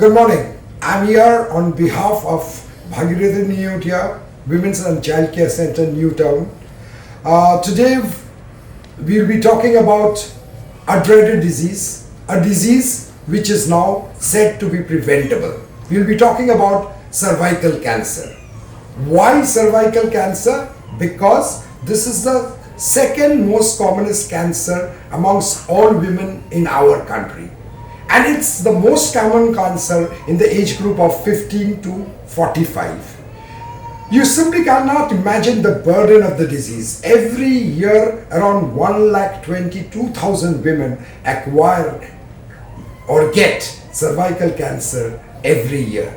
Good morning. I'm here on behalf of Bhagirathi Neotia Women's and Child Care Center, Newtown. Today we'll be talking about a dreaded disease, a disease which is now said to be preventable. We'll be talking about cervical cancer. Why cervical cancer? Because this is the second most commonest cancer amongst all women in our country. And it's the most common cancer in the age group of 15 to 45. You simply cannot imagine the burden of the disease. Every year, around 122,000 women acquire or get cervical cancer every year.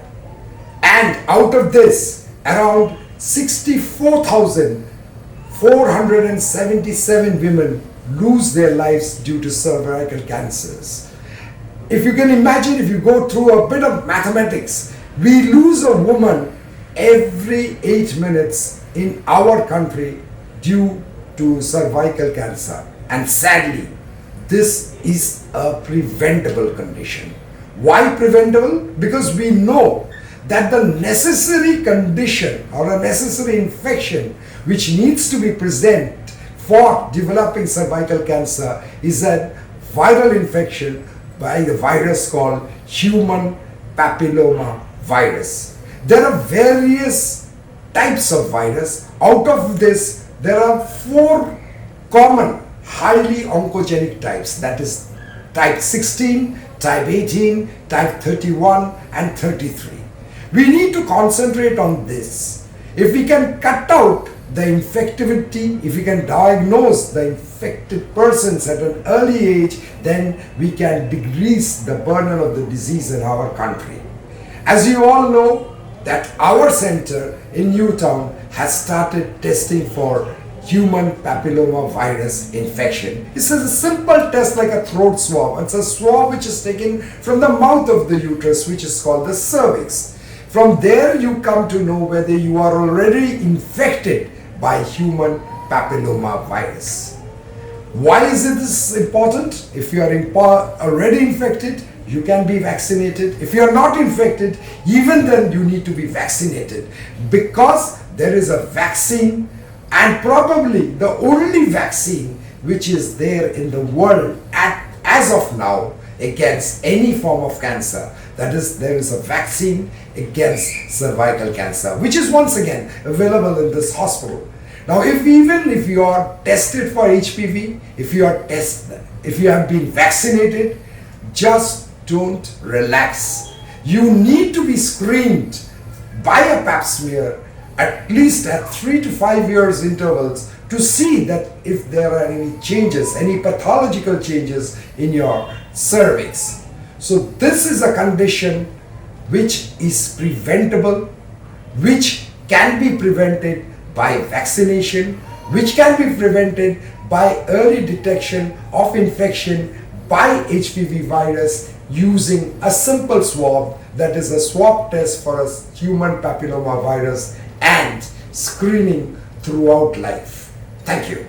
And out of this, around 64,477 women lose their lives due to cervical cancers. If you can imagine, if you go through a bit of mathematics, we lose a woman every 8 minutes in our country due to cervical cancer. And sadly, this is a preventable condition. Why preventable? Because we know that the necessary condition or a necessary infection which needs to be present for developing cervical cancer is a viral infection by the virus called human papillomavirus. There are various types of virus. Out of this, there are 4 common highly oncogenic types, that is type 16, type 18, type 31 and 33. We need to concentrate on this. If we can cut out the infectivity, if we can diagnose the infected persons at an early age, then we can decrease the burden of the disease in our country. As you all know, that our center in Newtown has started testing for human papillomavirus infection. It's a simple test like a throat swab. It's a swab which is taken from the mouth of the uterus, which is called the cervix. From there you come to know whether you are already infected by human papillomavirus. Why is this important? If you are already infected, you can be vaccinated. If you are not infected, even then you need to be vaccinated, because there is a vaccine, and probably the only vaccine which is there in the world as of now against any form of cancer. That is, there is a vaccine against cervical cancer, which is once again available in this hospital. Now, even if you are tested for HPV, if you have been vaccinated, just don't relax. You need to be screened by a Pap Smear at least at 3 to 5 years intervals to see that if there are any changes, any pathological changes in your cervix. So this is a condition which is preventable, which can be prevented by vaccination, which can be prevented by early detection of infection by HPV virus using a simple swab, that is a swab test for a human papillomavirus, and screening throughout life. Thank you.